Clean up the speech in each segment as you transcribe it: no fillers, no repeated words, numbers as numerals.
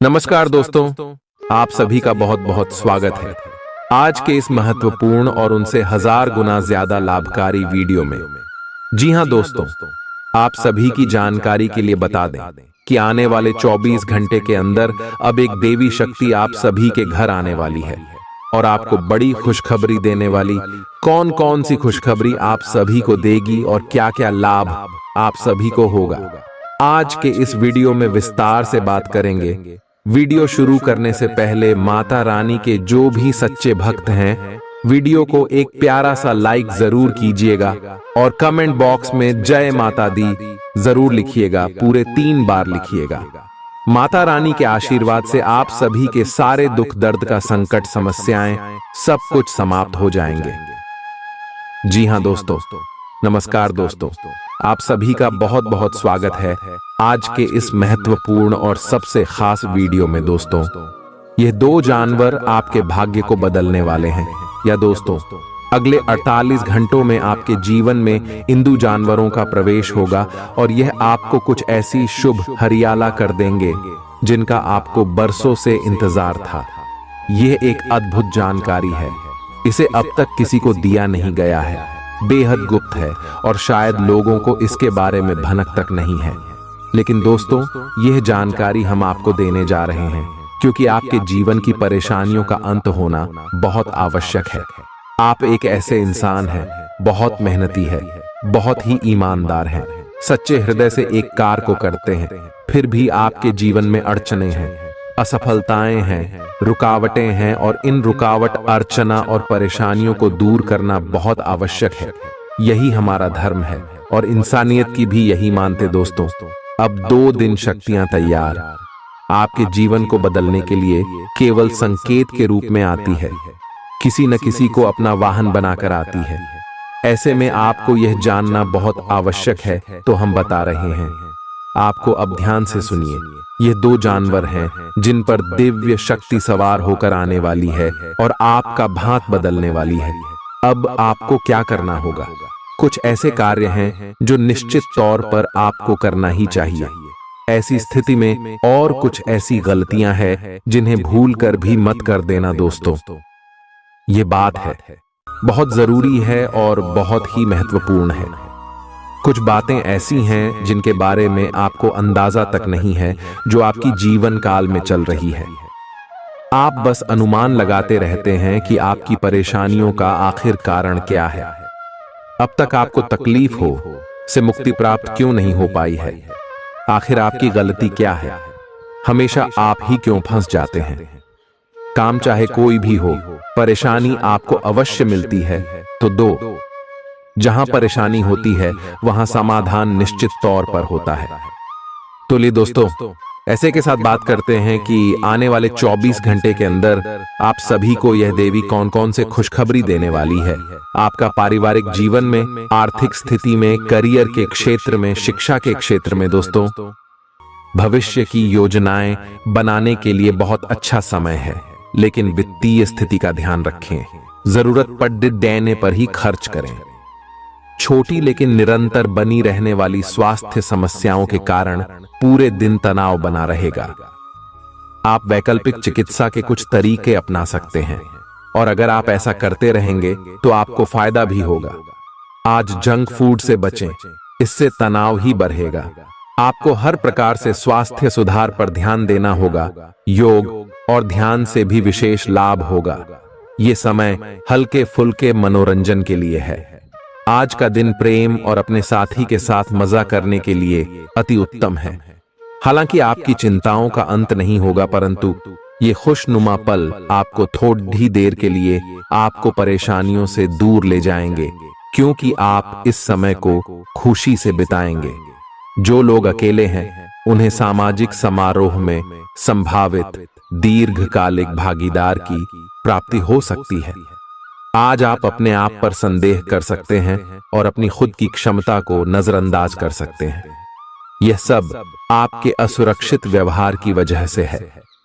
नमस्कार दोस्तों, आप सभी का बहुत बहुत स्वागत है आज के इस महत्वपूर्ण और उनसे हजार गुना ज्यादा लाभकारी वीडियो में। जी हां दोस्तों, आप सभी की जानकारी के लिए बता दें कि आने वाले 24 घंटे के अंदर अब एक देवी शक्ति आप सभी के घर आने वाली है और आपको बड़ी खुशखबरी देने वाली कौन कौन सी खुशखबरी आप सभी को देगी और क्या क्या लाभ आप सभी को होगा, आज के इस वीडियो में विस्तार से बात करेंगे। वीडियो शुरू करने से पहले माता रानी के जो भी सच्चे भक्त हैं, वीडियो को एक प्यारा सा लाइक जरूर कीजिएगा और कमेंट बॉक्स में जय माता दी जरूर लिखिएगा, पूरे 3 बार लिखिएगा। माता रानी के आशीर्वाद से आप सभी के सारे दुख दर्द का संकट समस्याएं सब कुछ समाप्त हो जाएंगे। जी हां दोस्तों, नमस्कार दोस्तों, आप सभी का बहुत बहुत स्वागत है आज के इस महत्वपूर्ण और सबसे खास वीडियो में। दोस्तों, ये 2 जानवर आपके भाग्य को बदलने वाले हैं। या दोस्तों, अगले 48 घंटों में आपके जीवन में इन 2 जानवरों का प्रवेश होगा और यह आपको कुछ ऐसी शुभ हरियाला कर देंगे जिनका आपको बरसों से इंतजार था। यह एक अद्भुत जानकारी है, इसे अब तक किसी को दिया नहीं गया है, बेहद गुप्त है और शायद लोगों को इसके बारे में भनक तक नहीं है। लेकिन दोस्तों, यह जानकारी हम आपको देने जा रहे हैं क्योंकि आपके जीवन की परेशानियों का अंत होना बहुत आवश्यक है। आप एक ऐसे इंसान हैं, बहुत मेहनती है, बहुत ही ईमानदार हैं, सच्चे हृदय से एक कार्य को करते हैं, फिर भी आपके जीवन में अड़चने हैं, असफलताएं हैं, रुकावटें हैं और इन रुकावट, अर्चना और परेशानियों को दूर करना बहुत आवश्यक है। यही हमारा धर्म है और इंसानियत की भी यही मानते। दोस्तों, अब 2 दिन शक्तियां तैयार आपके जीवन को बदलने के लिए केवल संकेत के रूप में आती है, किसी न किसी को अपना वाहन बनाकर आती है। ऐसे में आपको यह जानना बहुत आवश्यक है, तो हम बता रहे हैं आपको। अब ध्यान से सुनिए, ये 2 जानवर हैं जिन पर दिव्य शक्ति सवार होकर आने वाली है और आपका भांत बदलने वाली है। अब आपको क्या करना होगा? कुछ ऐसे कार्य हैं जो निश्चित तौर पर आपको करना ही चाहिए। ऐसी स्थिति में और कुछ ऐसी गलतियां हैं जिन्हें भूल कर भी मत कर देना। दोस्तों, ये बात है बहुत जरूरी है और बहुत ही महत्वपूर्ण है। कुछ बातें ऐसी हैं जिनके बारे में आपको अंदाजा तक नहीं है, जो आपकी जीवन काल में चल रही है। आप बस अनुमान लगाते रहते हैं कि आपकी परेशानियों का आखिर कारण क्या है। अब तक आपको तकलीफ हो से मुक्ति प्राप्त क्यों नहीं हो पाई है? आखिर आपकी गलती क्या है? हमेशा आप ही क्यों फंस जाते हैं? काम चाहे कोई भी हो, परेशानी आपको अवश्य मिलती है, तो दो जहां परेशानी होती है वहां समाधान निश्चित तौर पर होता है। तो लिए दोस्तों, ऐसे के साथ बात करते हैं कि आने वाले 24 घंटे के अंदर आप सभी को यह देवी कौन कौन से खुशखबरी देने वाली है। आपका पारिवारिक जीवन में, आर्थिक स्थिति में, करियर के क्षेत्र में, शिक्षा के क्षेत्र में। दोस्तों, भविष्य की योजनाएं बनाने के लिए बहुत अच्छा समय है, लेकिन वित्तीय स्थिति का ध्यान रखें। जरूरत पड़ने पर ही खर्च करें। छोटी लेकिन निरंतर बनी रहने वाली स्वास्थ्य समस्याओं के कारण पूरे दिन तनाव बना रहेगा। आप वैकल्पिक चिकित्सा के कुछ तरीके अपना सकते हैं और अगर आप ऐसा करते रहेंगे तो आपको फायदा भी होगा। आज जंक फूड से बचें, इससे तनाव ही बढ़ेगा। आपको हर प्रकार से स्वास्थ्य सुधार पर ध्यान देना होगा। योग और ध्यान से भी विशेष लाभ होगा। ये समय हल्के फुल्के मनोरंजन के लिए है। आज का दिन प्रेम और अपने साथी के साथ मजा करने के लिए अति उत्तम है। हालांकि आपकी चिंताओं का अंत नहीं होगा, परंतु ये खुशनुमा पल आपको थोड़ी देर के लिए आपको परेशानियों से दूर ले जाएंगे, क्योंकि आप इस समय को खुशी से बिताएंगे। जो लोग अकेले हैं, उन्हें सामाजिक समारोह में संभावित दीर्घकालिक भागीदार की प्राप्ति हो सकती है। आज आप अपने आप पर संदेह कर सकते हैं और अपनी खुद की क्षमता को नजरअंदाज कर सकते हैं। यह सब आपके असुरक्षित व्यवहार की वजह से है,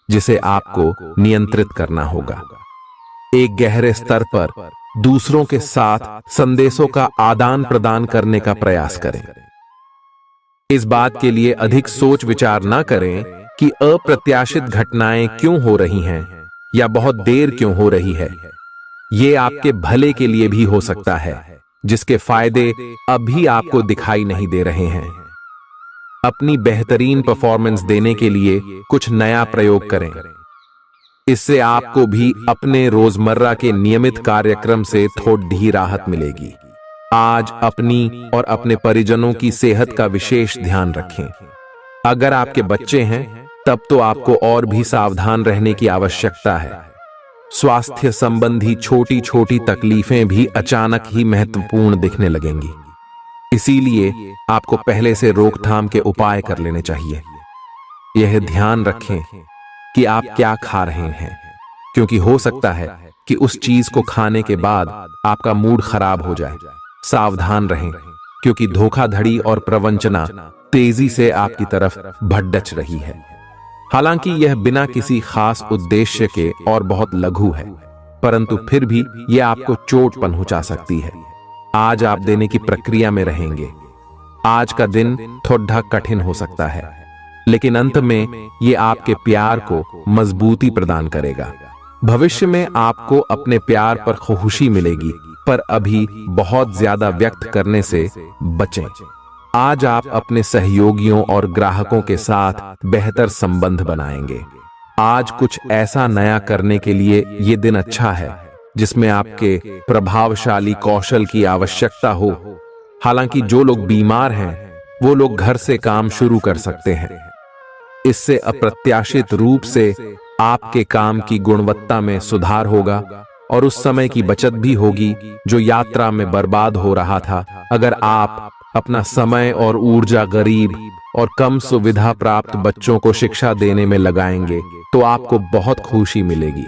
जिसे आपको नियंत्रित करना होगा। एक गहरे स्तर पर दूसरों के साथ संदेशों का आदान प्रदान करने का प्रयास करें। इस बात के लिए अधिक सोच विचार न करें कि अप्रत्याशित घटनाएं क्यों हो रही हैं या बहुत देर क्यों हो रही है। ये आपके भले के लिए भी हो सकता है, जिसके फायदे अभी आपको दिखाई नहीं दे रहे हैं। अपनी बेहतरीन परफॉर्मेंस देने के लिए कुछ नया प्रयोग करें। इससे आपको भी अपने रोजमर्रा के नियमित कार्यक्रम से थोड़ी राहत मिलेगी। आज अपनी और अपने परिजनों की सेहत का विशेष ध्यान रखें। अगर आपके बच्चे हैं तब तो आपको और भी सावधान रहने की आवश्यकता है। स्वास्थ्य संबंधी छोटी छोटी तकलीफें भी अचानक ही महत्वपूर्ण दिखने लगेंगी। इसीलिए आपको पहले से रोकथाम के उपाय कर लेने चाहिए। यह ध्यान रखें कि आप क्या खा रहे हैं, क्योंकि हो सकता है कि उस चीज को खाने के बाद आपका मूड खराब हो जाए। सावधान रहें, क्योंकि धोखाधड़ी और प्रवंचना तेजी से आपकी तरफ भड़क रही है। हालांकि यह बिना किसी खास उद्देश्य के और बहुत लघु है, परंतु फिर भी यह आपको चोट पहुंचा सकती है। आज आप देने की प्रक्रिया में रहेंगे। आज का दिन थोड़ा कठिन हो सकता है, लेकिन अंत में यह आपके प्यार को मजबूती प्रदान करेगा। भविष्य में आपको अपने प्यार पर खुशी मिलेगी, पर अभी बहुत ज्यादा व्यक्त करने से बचें। आज आप अपने सहयोगियों और ग्राहकों के साथ बेहतर संबंध बनाएंगे। आज कुछ ऐसा नया करने के लिए ये दिन अच्छा है जिसमें आपके प्रभावशाली कौशल की आवश्यकता हो। हालांकि जो लोग बीमार हैं वो लोग घर से काम शुरू कर सकते हैं। इससे अप्रत्याशित रूप से आपके काम की गुणवत्ता में सुधार होगा और उस समय की बचत भी होगी जो यात्रा में बर्बाद हो रहा था। अगर आप अपना समय और ऊर्जा गरीब और कम सुविधा प्राप्त बच्चों को शिक्षा देने में लगाएंगे तो आपको बहुत खुशी मिलेगी।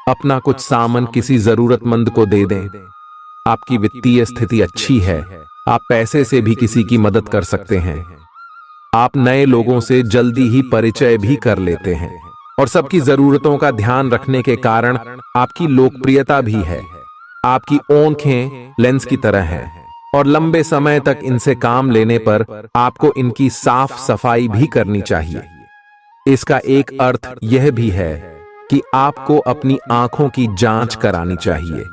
अपना कुछ सामान किसी जरूरतमंद को दे दें। आपकी वित्तीय स्थिति अच्छी है, आप पैसे से भी किसी की मदद कर सकते हैं। आप नए लोगों से जल्दी ही परिचय भी कर लेते हैं और सबकी जरूरतों का ध्यान रखने के कारण आपकी लोकप्रियता भी है। आपकी आंखें लेंस की तरह हैं और लंबे समय तक इनसे काम लेने पर आपको इनकी साफ सफाई भी करनी चाहिए। इसका एक अर्थ यह भी है कि आपको अपनी आंखों की जांच करानी चाहिए,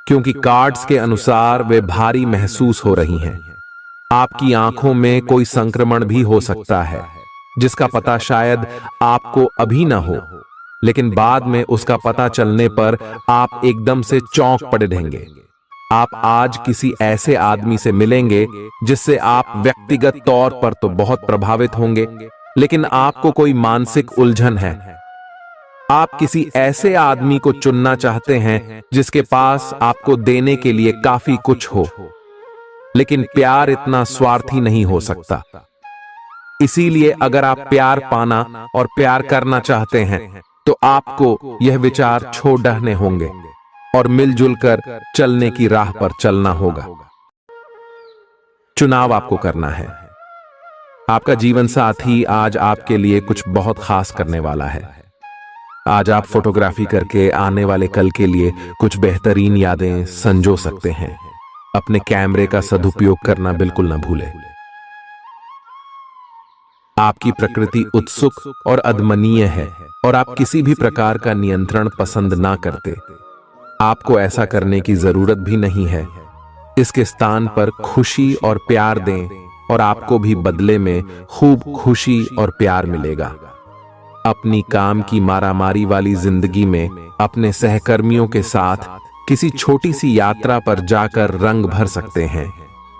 क्योंकि कार्ड्स के अनुसार वे भारी महसूस हो रही हैं। आपकी आंखों में कोई संक्रमण भी हो सकता है, जिसका पता शायद आपको अभी ना हो, लेकिन बाद में उसका पता चलने पर आप एकदम से चौंक पड़ेंगे। आप आज किसी ऐसे आदमी से मिलेंगे जिससे आप व्यक्तिगत तौर पर तो बहुत प्रभावित होंगे, लेकिन आपको कोई मानसिक उलझन है। आप किसी ऐसे आदमी को चुनना चाहते हैं जिसके पास आपको देने के लिए काफी कुछ हो, लेकिन प्यार इतना स्वार्थी नहीं हो सकता। इसीलिए अगर आप प्यार पाना और प्यार करना चाहते हैं तो आपको यह विचार छोड़ने होंगे और मिलजुल कर चलने की राह पर चलना होगा। चुनाव आपको करना है। आपका जीवन साथी आज आपके लिए कुछ बहुत खास करने वाला है। आज आप फोटोग्राफी करके आने वाले कल के लिए कुछ बेहतरीन यादें संजो सकते हैं। अपने कैमरे का सदुपयोग करना बिल्कुल न भूलें। आपकी प्रकृति उत्सुक और अदमनीय है और आप किसी भी प्रकार का नियंत्रण पसंद ना करते। आपको ऐसा करने की जरूरत भी नहीं है। इसके स्थान पर खुशी और प्यार दें और आपको भी बदले में खूब खुशी और प्यार मिलेगा। अपनी काम की मारामारी वाली जिंदगी में अपने सहकर्मियों के साथ किसी छोटी सी यात्रा पर जाकर रंग भर सकते हैं।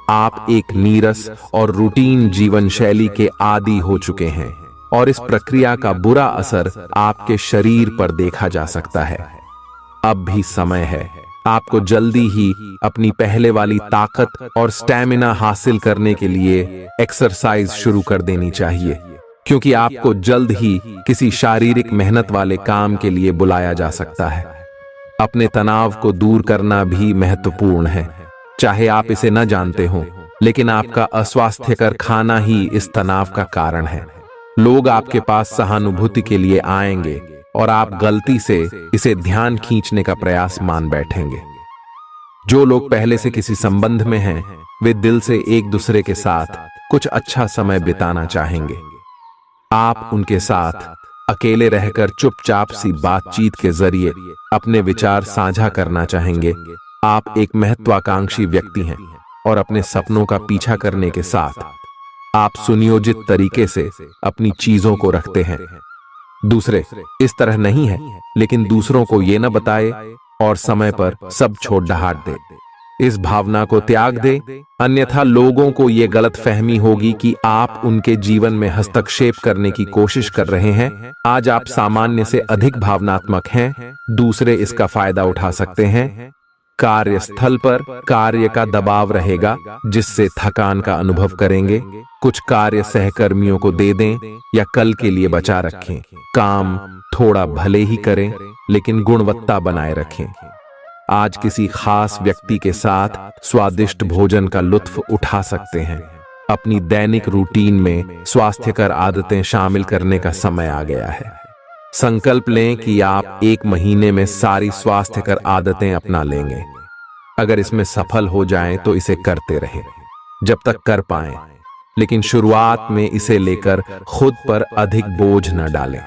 आप एक नीरस और रूटीन जीवन शैली के आदी हो चुके हैं और इस प्रक्रिया का बुरा असर आपके शरीर पर देखा जा सकता है। अब भी समय है। आपको जल्दी ही अपनी पहले वाली ताकत और स्टैमिना हासिल करने के लिए एक्सरसाइज शुरू कर देनी चाहिए, क्योंकि आपको जल्द ही किसी शारीरिक मेहनत वाले काम के लिए बुलाया जा सकता है। अपने तनाव को दूर करना भी महत्वपूर्ण है, चाहे आप इसे न जानते हो, लेकिन आपका अस्वास्थ्यकर खाना ही इस तनाव का कारण है। लोग आपके पास सहानुभूति के लिए आएंगे और आप गलती से इसे ध्यान खींचने का प्रयास मान बैठेंगे। जो लोग पहले से किसी संबंध में हैं, वे दिल से एक दूसरे के साथ कुछ अच्छा समय बिताना चाहेंगे। आप उनके साथ अकेले रहकर चुपचाप सी बातचीत के जरिए अपने विचार साझा करना चाहेंगे। आप एक महत्वाकांक्षी व्यक्ति हैं और अपने सपनों का पीछा करने के साथ आप सुनियोजित तरीके से अपनी चीजों को रखते हैं। दूसरे इस तरह नहीं है, लेकिन दूसरों को ये न बताए और समय पर सब छोड़ ढाट दे। इस भावना को त्याग दे, अन्यथा लोगों को यह गलत फहमी होगी कि आप उनके जीवन में हस्तक्षेप करने की कोशिश कर रहे हैं। आज आप सामान्य से अधिक भावनात्मक हैं, दूसरे इसका फायदा उठा सकते हैं। कार्यस्थल पर कार्य का दबाव रहेगा, जिससे थकान का अनुभव करेंगे। कुछ कार्य सहकर्मियों को दे दें या कल के लिए बचा रखें। काम थोड़ा भले ही करें, लेकिन गुणवत्ता बनाए रखें। आज किसी खास व्यक्ति के साथ स्वादिष्ट भोजन का लुत्फ उठा सकते हैं। अपनी दैनिक रूटीन में स्वास्थ्यकर आदतें शामिल करने का समय आ गया है। संकल्प लें कि आप 1 महीने में सारी स्वास्थ्यकर आदतें अपना लेंगे। अगर इसमें सफल हो जाएं तो इसे करते रहें जब तक कर पाएं, लेकिन शुरुआत में इसे लेकर खुद पर अधिक बोझ न डालें।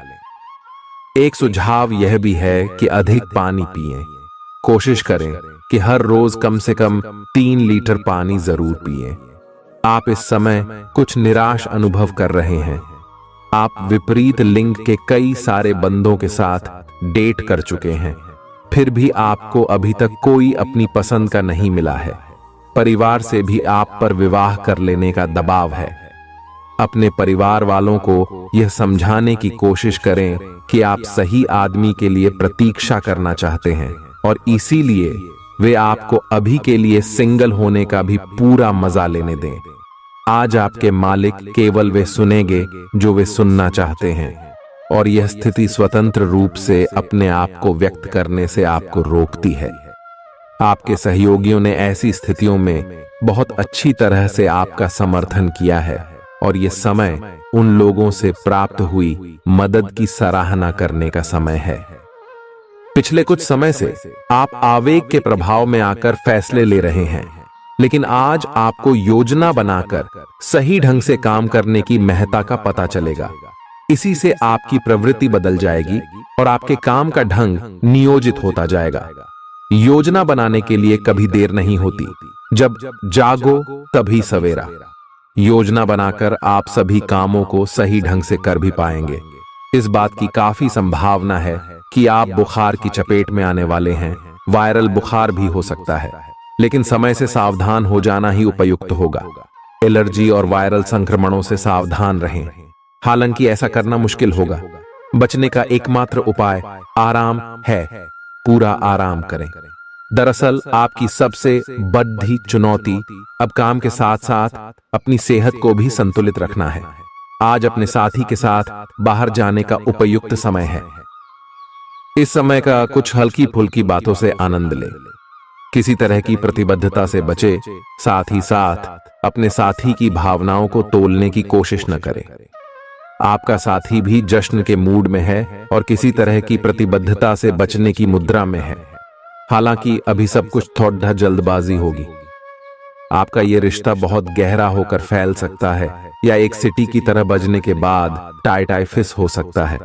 एक सुझाव यह भी है कि अधिक पानी पिएं। कोशिश करें कि हर रोज कम से कम 3 लीटर पानी जरूर पिएं। आप इस समय कुछ निराश अनुभव कर रहे हैं। आप विपरीत लिंग के कई सारे बंदों के साथ डेट कर चुके हैं, फिर भी आपको अभी तक कोई अपनी पसंद का नहीं मिला है। परिवार से भी आप पर विवाह कर लेने का दबाव है। अपने परिवार वालों को यह समझाने की कोशिश करें कि आप सही आदमी के लिए प्रतीक्षा करना चाहते हैं और इसीलिए वे आपको अभी के लिए सिंगल होने का भी पूरा मजा लेने दें। आज आपके मालिक केवल वे सुनेंगे जो वे सुनना चाहते हैं, और यह स्थिति स्वतंत्र रूप से अपने आप को व्यक्त करने से आपको रोकती है। आपके सहयोगियों ने ऐसी स्थितियों में बहुत अच्छी तरह से आपका समर्थन किया है, और यह समय उन लोगों से प्राप्त हुई मदद की सराहना करने का समय है। पिछले कुछ समय से आप आवेग के प्रभाव में आकर फैसले ले रहे हैं, लेकिन आज आपको योजना बनाकर सही ढंग से काम करने की महत्ता का पता चलेगा। इसी से आपकी प्रवृत्ति बदल जाएगी और आपके काम का ढंग नियोजित होता जाएगा। योजना बनाने के लिए कभी देर नहीं होती, जब जागो तभी सवेरा। योजना बनाकर आप सभी कामों को सही ढंग से कर भी पाएंगे। इस बात की काफी संभावना है कि आप बुखार की चपेट में आने वाले हैं। वायरल बुखार भी हो सकता है, लेकिन समय से सावधान हो जाना ही उपयुक्त होगा। एलर्जी और वायरल संक्रमणों से सावधान रहें। हालांकि ऐसा करना मुश्किल होगा। बचने का एकमात्र उपाय आराम है। पूरा आराम करें। दरअसल आपकी सबसे बड़ी चुनौती अब काम के साथ साथ अपनी सेहत को भी संतुलित रखना है। आज अपने साथी के साथ बाहर जाने का उपयुक्त समय है। इस समय का कुछ हल्की फुल्की बातों से आनंद लें। किसी तरह की प्रतिबद्धता से बचे, साथ ही साथ अपने साथी की भावनाओं को तोलने की कोशिश न करें। आपका साथी भी जश्न के मूड में है और किसी तरह की प्रतिबद्धता से बचने की मुद्रा में है। हालांकि अभी सब कुछ थोड़ा जल्दबाजी होगी। आपका यह रिश्ता बहुत गहरा होकर फैल सकता है या एक सिटी की तरह बजने के बाद टाई फिस हो सकता है।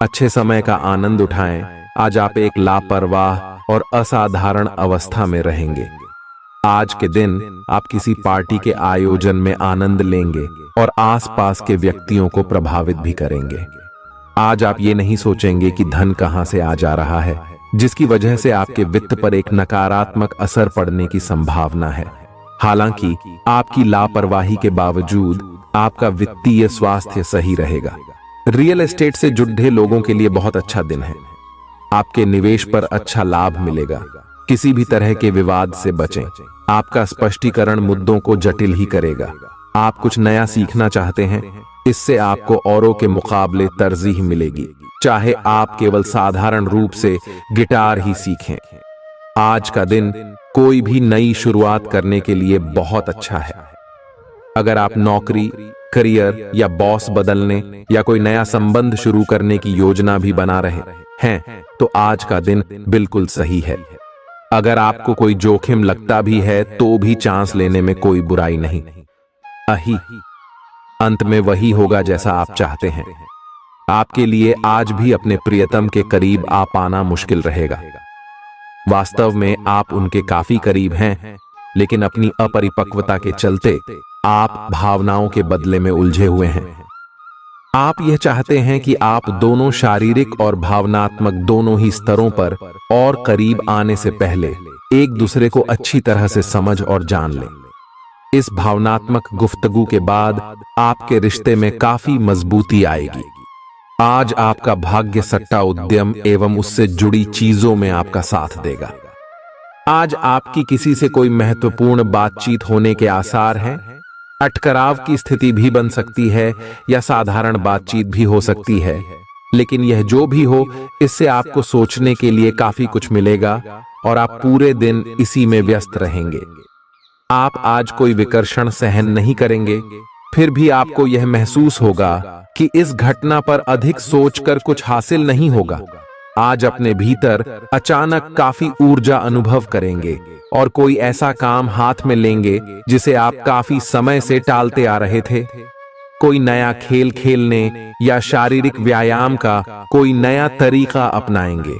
अच्छे समय का आनंद उठाएं। आज आप एक लापरवाह और असाधारण अवस्था में रहेंगे। आज के दिन आप किसी पार्टी के आयोजन में आनंद लेंगे और आसपास के व्यक्तियों को प्रभावित भी करेंगे। आज आप ये नहीं सोचेंगे कि धन कहां से आ जा रहा है, जिसकी वजह से आपके वित्त पर एक नकारात्मक असर पड़ने की संभावना है। हालांकि आपकी लापरवाही के बावजूद आपका वित्तीय स्वास्थ्य सही रहेगा। रियल एस्टेट से जुड़े लोगों के लिए बहुत अच्छा दिन है। आपके निवेश पर अच्छा लाभ मिलेगा। किसी भी तरह के विवाद से बचें। आपका स्पष्टीकरण मुद्दों को जटिल ही करेगा। आप कुछ नया सीखना चाहते हैं, इससे आपको औरों के मुकाबले तरजीह मिलेगी, चाहे आप केवल साधारण रूप से गिटार ही सीखें। आज का दिन कोई भी नई शुरुआत करने के लिए बहुत अच्छा है। अगर आप नौकरी, करियर या बॉस बदलने या कोई नया संबंध शुरू करने की योजना भी बना रहे हैं, तो आज का दिन बिल्कुल सही है। अगर आपको कोई जोखिम लगता भी है तो भी चांस लेने में कोई बुराई नहीं। अंत में वही होगा जैसा आप चाहते हैं। आपके लिए आज भी अपने प्रियतम के करीब आ पाना मुश्किल रहेगा। वास्तव में आप उनके काफी करीब हैं, लेकिन अपनी अपरिपक्वता के चलते आप भावनाओं के बदले में उलझे हुए हैं। आप यह चाहते हैं कि आप दोनों शारीरिक और भावनात्मक दोनों ही स्तरों पर और करीब आने से पहले एक दूसरे को अच्छी तरह से समझ और जान लें। इस भावनात्मक गुफ्तगू के बाद आपके रिश्ते में काफी मजबूती आएगी। आज आपका भाग्य सट्टा उद्यम एवं उससे जुड़ी चीजों में आपका साथ देगा। आज आपकी किसी से कोई महत्वपूर्ण बातचीत होने के आसार हैं। अटकराव की स्थिति भी बन सकती है या साधारण बातचीत भी हो सकती है, लेकिन यह जो भी हो, इससे आपको सोचने के लिए काफी कुछ मिलेगा और आप पूरे दिन इसी में व्यस्त रहेंगे। आप आज कोई विकर्षण सहन नहीं करेंगे, फिर भी आपको यह महसूस होगा कि इस घटना पर अधिक सोचकर कुछ हासिल नहीं होगा। आज अपने भीतर अचानक काफी ऊर्जा अनुभव करेंगे और कोई ऐसा काम हाथ में लेंगे जिसे आप काफी समय से टालते आ रहे थे। कोई नया खेल खेलने या शारीरिक व्यायाम का कोई नया तरीका अपनाएंगे।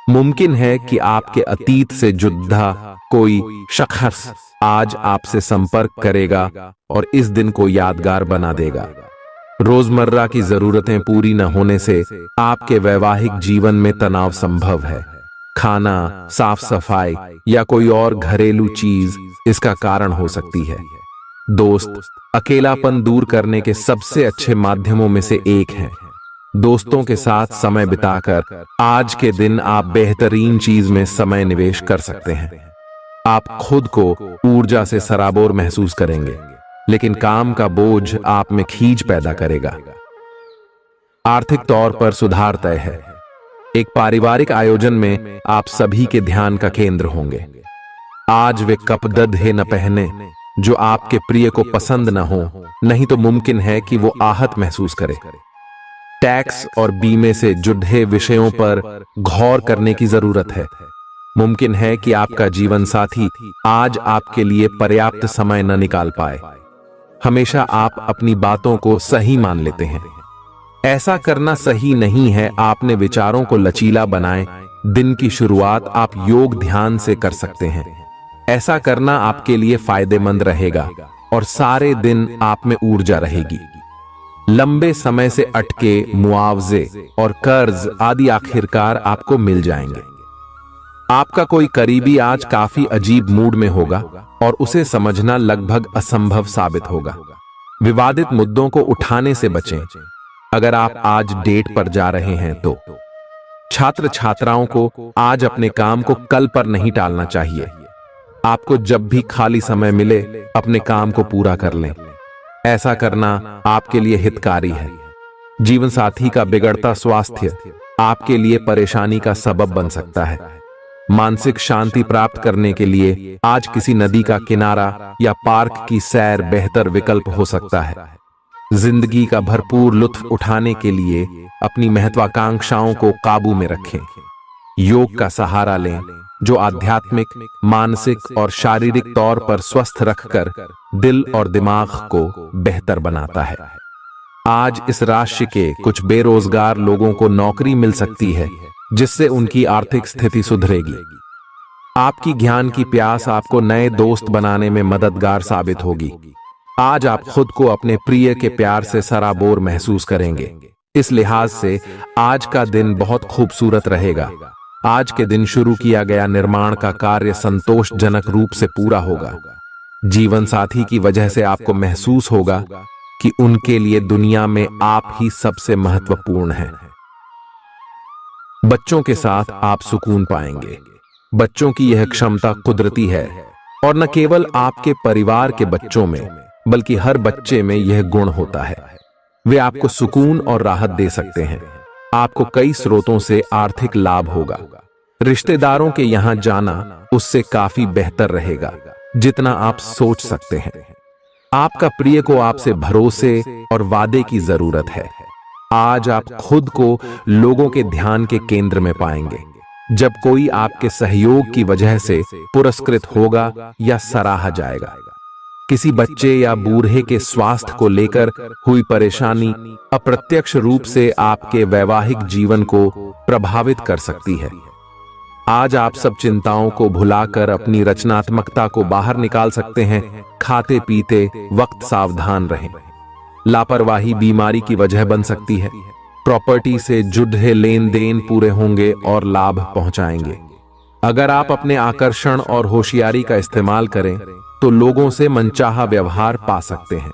मुमकिन है कि आपके अतीत से जुड़ा कोई शख्स आज आपसे संपर्क करेगा और इस दिन को यादगार बना देगा। रोजमर्रा की जरूरतें पूरी न होने से आपके वैवाहिक जीवन में तनाव संभव है। खाना, साफ सफाई या कोई और घरेलू चीज इसका कारण हो सकती है। दोस्त अकेलापन दूर करने के सबसे अच्छे माध्यमों में से एक है। दोस्तों के साथ समय बिताकर आज के दिन आप बेहतरीन चीज में समय निवेश कर सकते हैं। आप खुद को ऊर्जा से सराबोर महसूस करेंगे, लेकिन काम का बोझ आप में खींच पैदा करेगा। आर्थिक तौर पर सुधार तय है। एक पारिवारिक आयोजन में आप सभी के ध्यान का केंद्र होंगे। आज वे कपड़े न पहने जो आपके प्रिय को पसंद न हो, नहीं तो मुमकिन है कि वो आहत महसूस करे। टैक्स और बीमे से जुड़े विषयों पर गौर करने की जरूरत है। मुमकिन है कि आपका जीवन साथी आज आपके लिए पर्याप्त समय न निकाल पाए। हमेशा आप अपनी बातों को सही मान लेते हैं। ऐसा करना सही नहीं है। आपने विचारों को लचीला बनाएं। दिन की शुरुआत आप योग ध्यान से कर सकते हैं। ऐसा करना आपके लिए फायदेमंद रहेगा और सारे दिन आप में ऊर्जा रहेगी। लंबे समय से अटके मुआवजे और कर्ज आदि आखिरकार आपको मिल जाएंगे। आपका कोई करीबी आज काफी अजीब मूड में होगा और उसे समझना लगभग असंभव साबित होगा। विवादित मुद्दों को उठाने से बचें। अगर आप आज डेट पर जा रहे हैं तो छात्र छात्राओं को आज अपने काम को कल पर नहीं टालना चाहिए। आपको जब भी खाली समय मिले अपने काम को पूरा कर लें। ऐसा करना आपके लिए हितकारी है। जीवन साथी का बिगड़ता स्वास्थ्य आपके लिए परेशानी का सबब बन सकता है। मानसिक शांति प्राप्त करने के लिए आज किसी नदी का किनारा या पार्क की सैर बेहतर विकल्प हो सकता है। जिंदगी का भरपूर लुत्फ उठाने के लिए अपनी महत्वाकांक्षाओं को काबू में रखें। योग का सहारा लें, जो आध्यात्मिक, मानसिक और शारीरिक तौर पर स्वस्थ रखकर दिल और दिमाग को बेहतर बनाता है। आज इस राशि के कुछ बेरोजगार लोगों को नौकरी मिल सकती है, जिससे उनकी आर्थिक स्थिति सुधरेगी। आपकी ज्ञान की प्यास आपको नए दोस्त बनाने में मददगार साबित होगी। आज आप खुद को अपने प्रिय के प्यार से सराबोर महसूस करेंगे। इस लिहाज से आज का दिन बहुत खूबसूरत रहेगा। आज के दिन शुरू किया गया निर्माण का कार्य संतोषजनक रूप से पूरा होगा। जीवन साथी की वजह से आपको महसूस होगा कि उनके लिए दुनिया में आप ही सबसे महत्वपूर्ण हैं। बच्चों के साथ आप सुकून पाएंगे। बच्चों की यह क्षमता कुदरती है और न केवल आपके परिवार के बच्चों में बल्कि हर बच्चे में यह गुण होता है। वे आपको सुकून और राहत दे सकते हैं। आपको कई स्रोतों से आर्थिक लाभ होगा। रिश्तेदारों के यहां जाना उससे काफी बेहतर रहेगा जितना आप सोच सकते हैं। आपका प्रिय को आपसे भरोसे और वादे की जरूरत है। आज आप खुद को लोगों के ध्यान के केंद्र में पाएंगे, जब कोई आपके सहयोग की वजह से पुरस्कृत होगा या सराहा जाएगा। किसी बच्चे या बूढ़े के स्वास्थ्य को लेकर हुई परेशानी अप्रत्यक्ष रूप से आपके वैवाहिक जीवन को प्रभावित कर सकती है। आज आप सब चिंताओं को भुलाकर अपनी रचनात्मकता को बाहर निकाल सकते हैं। खाते पीते वक्त सावधान रहें। लापरवाही बीमारी की वजह बन सकती है। प्रॉपर्टी से जुड़े लेन देन पूरे होंगे और लाभ पहुंचाएंगे। अगर आप अपने आकर्षण और होशियारी का इस्तेमाल करें तो लोगों से मनचाहा व्यवहार पा सकते हैं।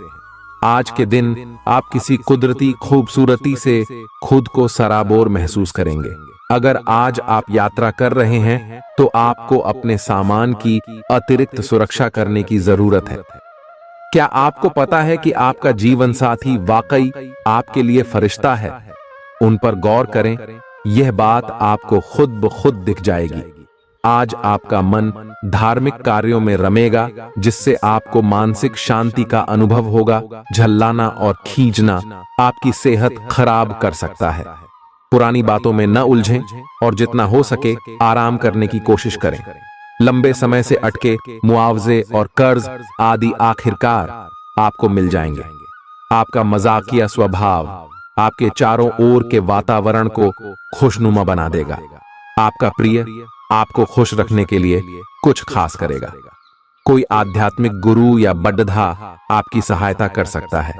आज के दिन आप किसी कुदरती खूबसूरती से खुद को सराबोर महसूस करेंगे। अगर आज आप यात्रा कर रहे हैं तो आपको अपने सामान की अतिरिक्त सुरक्षा करने की जरूरत है। क्या आपको पता है कि आपका जीवन साथी वाकई आपके लिए फरिश्ता है? उन पर गौर करें, यह बात आपको खुद ब खुद दिख जाएगी। आज आपका मन धार्मिक कार्यों में रमेगा, जिससे आपको मानसिक शांति का अनुभव होगा। झल्लाना और खींचना आपकी सेहत खराब कर सकता है। पुरानी बातों में न उलझें और जितना हो सके आराम करने की कोशिश करें। लंबे समय से अटके मुआवजे और कर्ज आदि आखिरकार आपको मिल जाएंगे। आपका मजाकिया स्वभाव आपके चारों ओर के वातावरण को खुशनुमा बना देगा। आपका प्रिय आपको खुश रखने के लिए कुछ खास करेगा। कोई आध्यात्मिक गुरु या बड्ढा आपकी सहायता कर सकता है।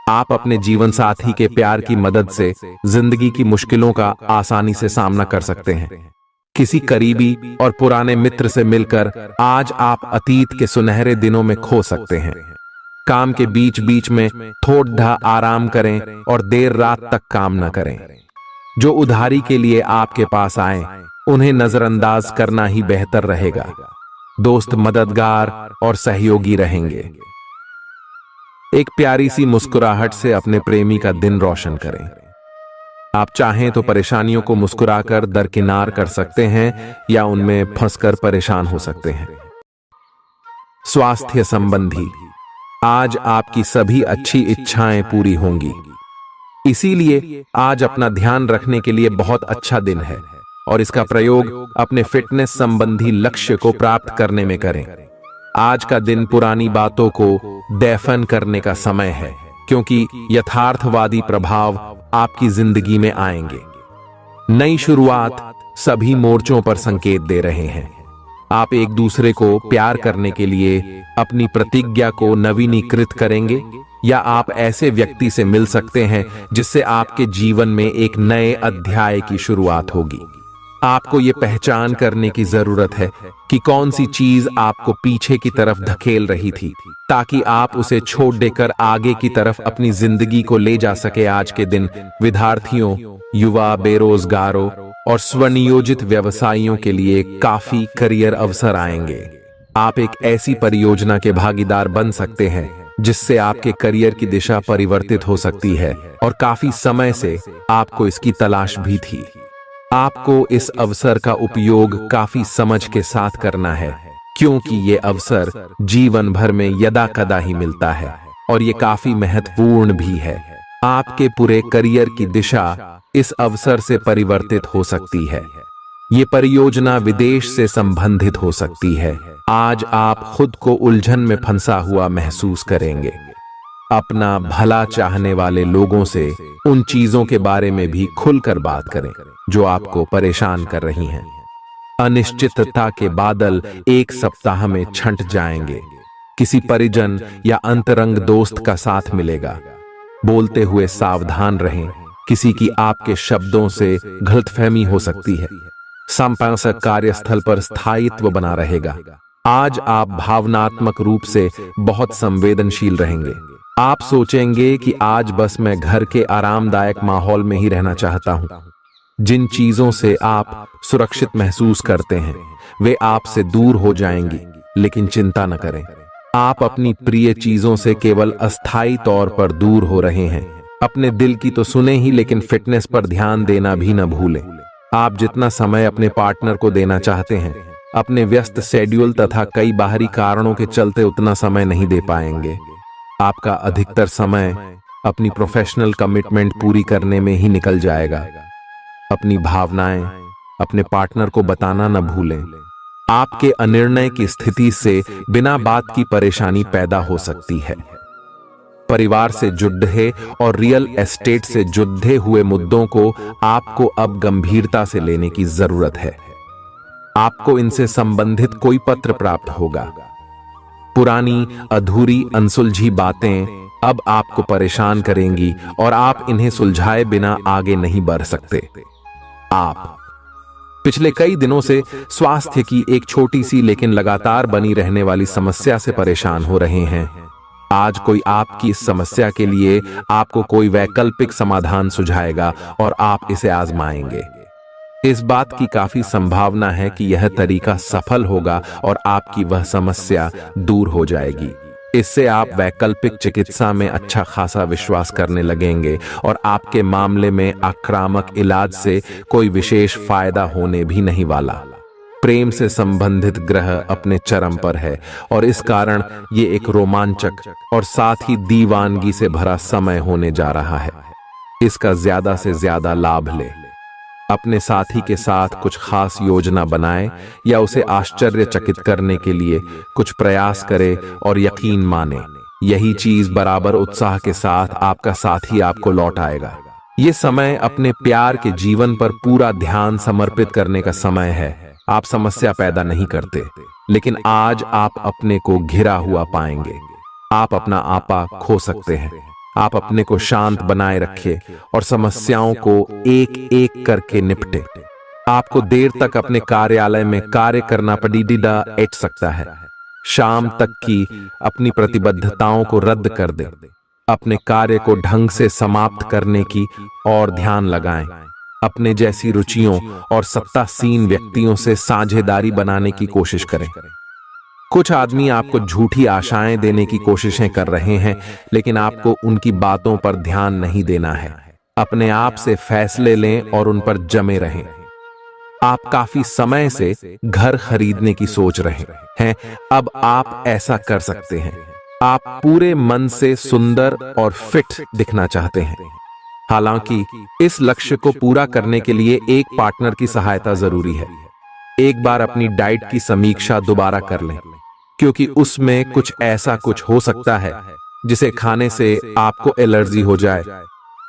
आप अपने जीवन साथी के प्यार की मदद से जिंदगी की मुश्किलों का आसानी से सामना कर सकते हैं। किसी करीबी और पुराने मित्र से मिलकर आज आप अतीत के सुनहरे दिनों में खो सकते हैं। काम के बीच बीच में थोड़ा आराम करें और देर रात तक काम न करें। जो उधारी के लिए आपके पास आए उन्हें नजरअंदाज करना ही बेहतर रहेगा। दोस्त मददगार और सहयोगी रहेंगे। एक प्यारी सी मुस्कुराहट से अपने प्रेमी का दिन रोशन करें। आप चाहें तो परेशानियों को मुस्कुराकर दरकिनार कर सकते हैं या उनमें फंसकर परेशान हो सकते हैं। स्वास्थ्य संबंधी आज आपकी सभी अच्छी इच्छाएं पूरी होंगी। इसीलिए आज अपना ध्यान रखने के लिए बहुत अच्छा दिन है और इसका प्रयोग अपने फिटनेस संबंधी लक्ष्य को प्राप्त करने में करें। आज का दिन पुरानी बातों को दफन करने का समय है, क्योंकि यथार्थवादी प्रभाव आपकी जिंदगी में आएंगे। नई शुरुआत सभी मोर्चों पर संकेत दे रहे हैं। आप एक दूसरे को प्यार करने के लिए अपनी प्रतिज्ञा को नवीनीकृत करेंगे या आप ऐसे व्यक्ति से मिल सकते हैं जिससे आपके जीवन में एक नए अध्याय की शुरुआत होगी। आपको ये पहचान करने की जरूरत है कि कौन सी चीज आपको पीछे की तरफ धकेल रही थी, ताकि आप उसे छोड़ देकर आगे की तरफ अपनी जिंदगी को ले जा सके। आज के दिन विद्यार्थियों, युवा, बेरोजगारों और स्वनियोजित व्यवसायियों के लिए काफी करियर अवसर आएंगे। आप एक ऐसी परियोजना के भागीदार बन सकते हैं जिससे आपके करियर की दिशा परिवर्तित हो सकती है और काफी समय से आपको इसकी तलाश भी थी। आपको इस अवसर का उपयोग काफी समझ के साथ करना है, क्योंकि ये अवसर जीवन भर में यदा कदा ही मिलता है और ये काफी महत्वपूर्ण भी है। आपके पूरे करियर की दिशा इस अवसर से परिवर्तित हो सकती है। ये परियोजना विदेश से संबंधित हो सकती है। आज आप खुद को उलझन में फंसा हुआ महसूस करेंगे। अपना भला चाहने वाले लोगों से उन चीजों के बारे में भी खुलकर बात करें जो आपको परेशान कर रही हैं। अनिश्चितता के बादल एक सप्ताह में छंट जाएंगे। किसी परिजन या अंतरंग दोस्त का साथ मिलेगा। बोलते हुए सावधान रहें, किसी की आपके शब्दों से गलतफहमी हो सकती है। संपादक कार्यस्थल पर स्थायित्व बना रहेगा। आज आप भावनात्मक रूप से बहुत संवेदनशील रहेंगे। आप सोचेंगे कि आज बस मैं घर के आरामदायक माहौल में ही रहना चाहता हूं। जिन चीजों से आप सुरक्षित महसूस करते हैं वे आपसे दूर हो जाएंगी, लेकिन चिंता न करें, आप अपनी प्रिय चीजों से केवल अस्थायी तौर पर दूर हो रहे हैं। अपने दिल की तो सुने ही, लेकिन फिटनेस पर ध्यान देना भी न भूलें। आप जितना समय अपने पार्टनर को देना चाहते हैं, अपने व्यस्त शेड्यूल तथा कई बाहरी कारणों के चलते उतना समय नहीं दे पाएंगे। आपका अधिकतर समय अपनी प्रोफेशनल कमिटमेंट पूरी करने में ही निकल जाएगा। अपनी भावनाएं अपने पार्टनर को बताना न भूलें। आपके अनिर्णय की स्थिति से बिना बात की परेशानी पैदा हो सकती है। परिवार से जुड़े और रियल एस्टेट से जुड़े हुए मुद्दों को आपको अब गंभीरता से लेने की जरूरत है। आपको इनसे संबंधित कोई पत्र प्राप्त होगा। पुरानी अधूरी अनसुलझी बातें अब आपको परेशान करेंगी और आप इन्हें सुलझाए बिना आगे नहीं बढ़ सकते। आप पिछले कई दिनों से स्वास्थ्य की एक छोटी सी लेकिन लगातार बनी रहने वाली समस्या से परेशान हो रहे हैं। आज कोई आपकी इस समस्या के लिए आपको कोई वैकल्पिक समाधान सुझाएगा और आप इसे आजमाएंगे। इस बात की काफी संभावना है कि यह तरीका सफल होगा और आपकी वह समस्या दूर हो जाएगी। इससे आप वैकल्पिक चिकित्सा में अच्छा खासा विश्वास करने लगेंगे और आपके मामले में आक्रामक इलाज से कोई विशेष फायदा होने भी नहीं वाला। प्रेम से संबंधित ग्रह अपने चरम पर है और इस कारण ये एक रोमांचक और साथ ही दीवानगी से भरा समय होने जा रहा है। इसका ज्यादा से ज्यादा लाभ ले। अपने साथी के साथ कुछ खास योजना बनाएं या उसे आश्चर्यचकित करने के लिए कुछ प्रयास करें और यकीन माने यही चीज बराबर उत्साह के साथ आपका साथी आपको लौट आएगा। ये समय अपने प्यार के जीवन पर पूरा ध्यान समर्पित करने का समय है। आप समस्या पैदा नहीं करते, लेकिन आज आप अपने को घिरा हुआ पाएंगे। आप अपना आपा खो सकते हैं। आप अपने को शांत बनाए रखें और समस्याओं को एक एक करके निपटे। आपको देर तक अपने कार्यालय में कार्य करना पड़ सकता है। शाम तक की अपनी प्रतिबद्धताओं को रद्द कर दें। अपने कार्य को ढंग से समाप्त करने की और ध्यान लगाएं। अपने जैसी रुचियों और सत्तासीन व्यक्तियों से साझेदारी बनाने की कोशिश करें। कुछ आदमी आपको झूठी आशाएं देने की कोशिशें कर रहे हैं, लेकिन आपको उनकी बातों पर ध्यान नहीं देना है। अपने आप से फैसले लें और उन पर जमे रहें। आप काफी समय से घर खरीदने की सोच रहे हैं। अब आप ऐसा कर सकते हैं। आप पूरे मन से सुंदर और फिट दिखना चाहते हैं। हालांकि इस लक्ष्य को पूरा करने के लिए एक पार्टनर की सहायता जरूरी है। एक बार अपनी डाइट की समीक्षा दोबारा कर लें, क्योंकि उसमें कुछ हो सकता है जिसे खाने से आपको एलर्जी हो जाए।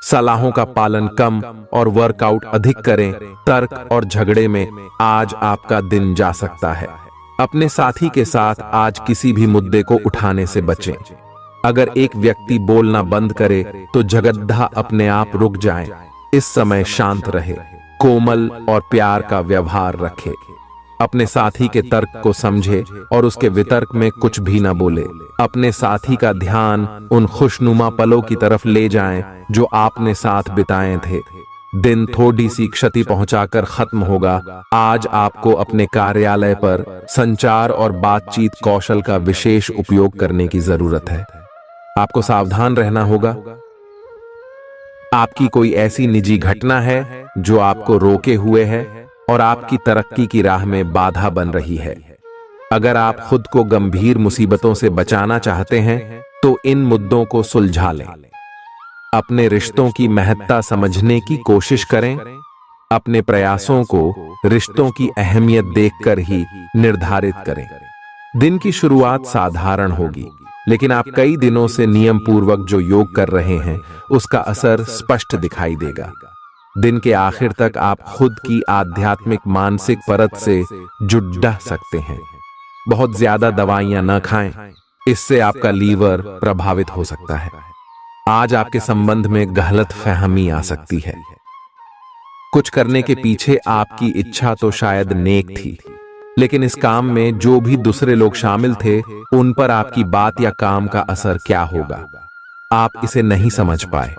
सलाहों का पालन कम और वर्कआउट अधिक करें। तर्क और झगड़े में आज आपका दिन जा सकता है। अपने साथी के साथ आज किसी भी मुद्दे को उठाने से बचें। अगर एक व्यक्ति बोलना बंद करे तो जगद्धा अपने आप रुक जाए। इस समय शांत रहे, कोमल और प्यार का व्यवहार रखे। अपने साथी के तर्क को समझे और उसके वितर्क में कुछ भी न बोले। अपने साथी का ध्यान उन खुशनुमा पलों की तरफ ले जाएं जो आपने साथ बिताए थे। दिन थोड़ी सी क्षति पहुंचाकर खत्म होगा। आज आपको अपने कार्यालय पर संचार और बातचीत कौशल का विशेष उपयोग करने की जरूरत है। आपको सावधान रहना होगा। आपकी कोई ऐसी निजी घटना है जो आपको रोके हुए है और आपकी तरक्की की राह में बाधा बन रही है। अगर आप खुद को गंभीर मुसीबतों से बचाना चाहते हैं तो इन मुद्दों को सुलझा लें। अपने रिश्तों की महत्ता समझने की कोशिश करें। अपने प्रयासों को रिश्तों की अहमियत देखकर ही निर्धारित करें। दिन की शुरुआत साधारण होगी, लेकिन आप कई दिनों से नियम पूर्वक जो योग कर रहे हैं उसका असर स्पष्ट दिखाई देगा। दिन के आखिर तक आप खुद की आध्यात्मिक मानसिक परत से जुड़ सकते हैं। बहुत ज्यादा दवाइयां न खाएं, इससे आपका लीवर प्रभावित हो सकता है। आज आपके संबंध में गलत फहमी आ सकती है। कुछ करने के पीछे आपकी इच्छा तो शायद नेक थी, लेकिन इस काम में जो भी दूसरे लोग शामिल थे उन पर आपकी बात या काम का असर क्या होगा, आप इसे नहीं समझ पाए।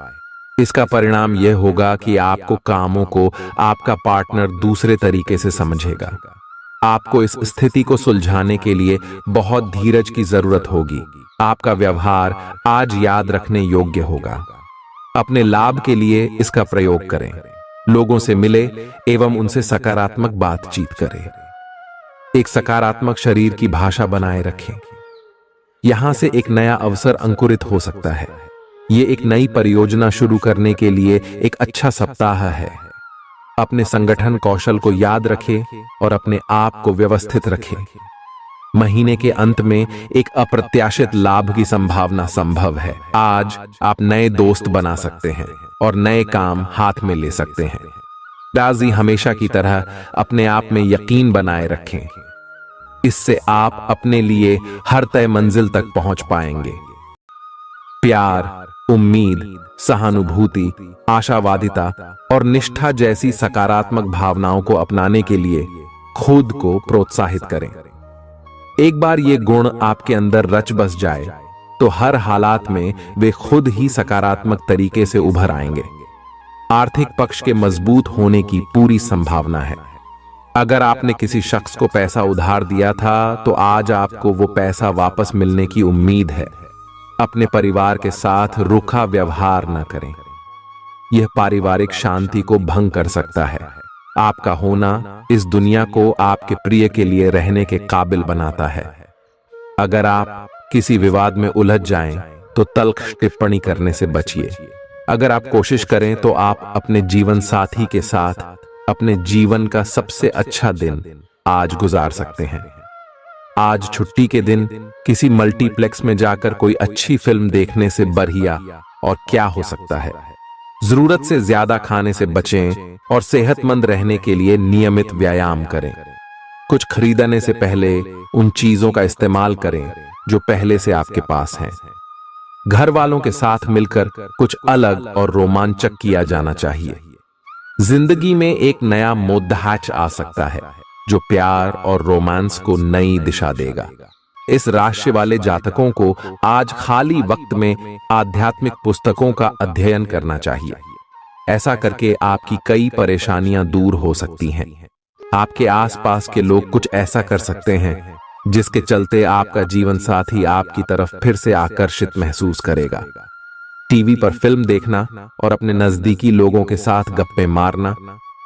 इसका परिणाम यह होगा कि आपको कामों को आपका पार्टनर दूसरे तरीके से समझेगा। आपको इस स्थिति को सुलझाने के लिए बहुत धीरज की जरूरत होगी। आपका व्यवहार आज याद रखने योग्य होगा। अपने लाभ के लिए इसका प्रयोग करें। लोगों से मिले एवं उनसे सकारात्मक बातचीत करें। एक सकारात्मक शरीर की भाषा बनाए रखें। यहां से एक नया अवसर अंकुरित हो सकता है। ये एक नई परियोजना शुरू करने के लिए एक अच्छा सप्ताह है। अपने संगठन कौशल को याद रखें और अपने आप को व्यवस्थित रखें। महीने के अंत में एक अप्रत्याशित लाभ की संभावना संभव है। आज आप नए दोस्त बना सकते हैं और नए काम हाथ में ले सकते हैं। राजी हमेशा की तरह अपने आप में यकीन बनाए रखें। इससे आप अपने लिए हर तय मंजिल तक पहुंच पाएंगे। प्यार, उम्मीद, सहानुभूति, आशावादिता और निष्ठा जैसी सकारात्मक भावनाओं को अपनाने के लिए खुद को प्रोत्साहित करें। एक बार ये गुण आपके अंदर रच बस जाए तो हर हालात में वे खुद ही सकारात्मक तरीके से उभर आएंगे। आर्थिक पक्ष के मजबूत होने की पूरी संभावना है। अगर आपने किसी शख्स को पैसा उधार दिया था तो आज आपको वो पैसा वापस मिलने की उम्मीद है। अपने परिवार के साथ रूखा व्यवहार न करें, यह पारिवारिक शांति को भंग कर सकता है। आपका होना इस दुनिया को आपके प्रिय के लिए रहने के काबिल बनाता है। अगर आप किसी विवाद में उलझ जाएं तो तल्ख टिप्पणी करने से बचिए। अगर आप कोशिश करें तो आप अपने जीवन साथी के साथ अपने जीवन का सबसे अच्छा दिन आज गुजार सकते हैं। आज छुट्टी के दिन किसी मल्टीप्लेक्स में जाकर कोई अच्छी फिल्म देखने से बढ़िया और क्या हो सकता है। जरूरत से ज्यादा खाने से बचें और सेहतमंद रहने के लिए नियमित व्यायाम करें। कुछ खरीदने से पहले उन चीजों का इस्तेमाल करें जो पहले से आपके पास हैं। घर वालों के साथ मिलकर कुछ अलग और रोमांचक किया जाना चाहिए। जिंदगी में एक नया मोद्दाच आ सकता है जो प्यार और रोमांस को नई दिशा देगा। इस राशि वाले जातकों को आज खाली वक्त में आध्यात्मिक पुस्तकों का अध्ययन करना चाहिए। ऐसा करके आपकी कई परेशानियां दूर हो सकती हैं। आपके आसपास के लोग कुछ ऐसा कर सकते हैं जिसके चलते आपका जीवन साथी आपकी तरफ फिर से आकर्षित महसूस करेगा। टीवी पर फिल्म देखना और अपने नजदीकी लोगों के साथ गप्पे मारना,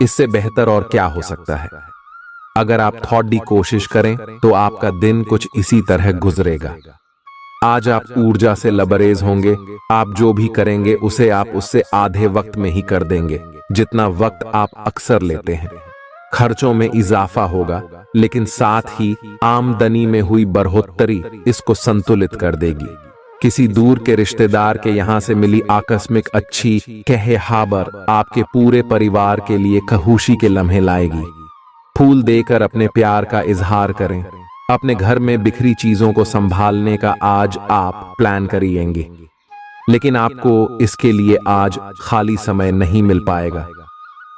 इससे बेहतर और क्या हो सकता है। अगर आप थोड़ी कोशिश करें तो आपका दिन कुछ इसी तरह गुजरेगा। आज आप ऊर्जा से लबरेज होंगे। आप जो भी करेंगे उसे आप उससे आधे वक्त में ही कर देंगे जितना वक्त आप अक्सर लेते हैं। खर्चों में इजाफा होगा, लेकिन साथ ही आमदनी में हुई बढ़ोतरी इसको संतुलित कर देगी। किसी दूर के रिश्तेदार के यहां से मिली आकस्मिक अच्छी कहे-हाबर आपके पूरे परिवार के लिए खुशी के लम्हे लाएगी। फूल देकर अपने प्यार का इजहार करें। अपने घर में बिखरी चीजों को संभालने का आज आप प्लान करिएंगे, लेकिन आपको इसके लिए आज खाली समय नहीं मिल पाएगा।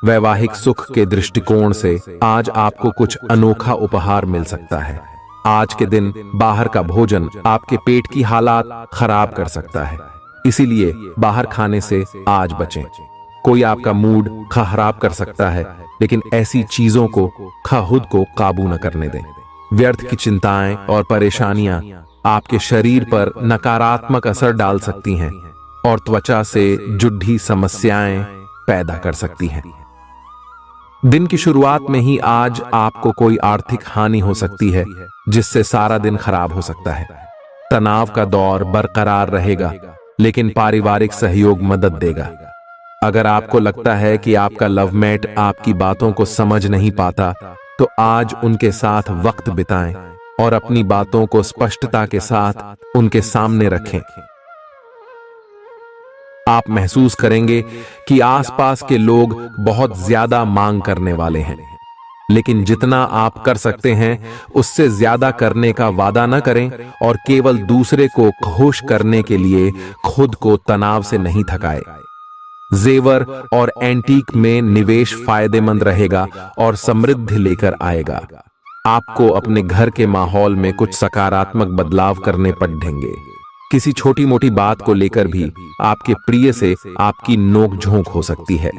वैवाहिक सुख के दृष्टिकोण से आज आपको कुछ अनोखा उपहार मिल सकता है। आज के दिन बाहर का भोजन आपके पेट की हालात खराब कर सकता है, इसीलिए बाहर खाने से आज बचें। कोई आपका मूड खराब कर सकता है, लेकिन ऐसी चीजों को खुद को काबू न करने दें। व्यर्थ की चिंताएं और परेशानियां आपके शरीर पर नकारात्मक असर डाल सकती हैं और त्वचा से जुड़ी समस्याएं पैदा कर सकती हैं। दिन की शुरुआत में ही आज आपको कोई आर्थिक हानि हो सकती है, जिससे सारा दिन खराब हो सकता है। तनाव का दौर बरकरार रहेगा, लेकिन पारिवारिक सहयोग मदद देगा। अगर आपको लगता है कि आपका लवमेट आपकी बातों को समझ नहीं पाता, तो आज उनके साथ वक्त बिताएं और अपनी बातों को स्पष्टता के साथ उनके सामने रखें। आप महसूस करेंगे कि आसपास के लोग बहुत ज्यादा मांग करने वाले हैं, लेकिन जितना आप कर सकते हैं उससे ज्यादा करने का वादा न करें और केवल दूसरे को खुश करने के लिए खुद को तनाव से नहीं थकाएं। जेवर और एंटीक में निवेश फायदेमंद रहेगा और समृद्धि लेकर आएगा। आपको अपने घर के माहौल में कुछ सकारात्मक बदलाव करने पड़ेंगे। किसी छोटी मोटी बात को लेकर भी आपके प्रिय से आपकी नोक झोंक हो सकती है।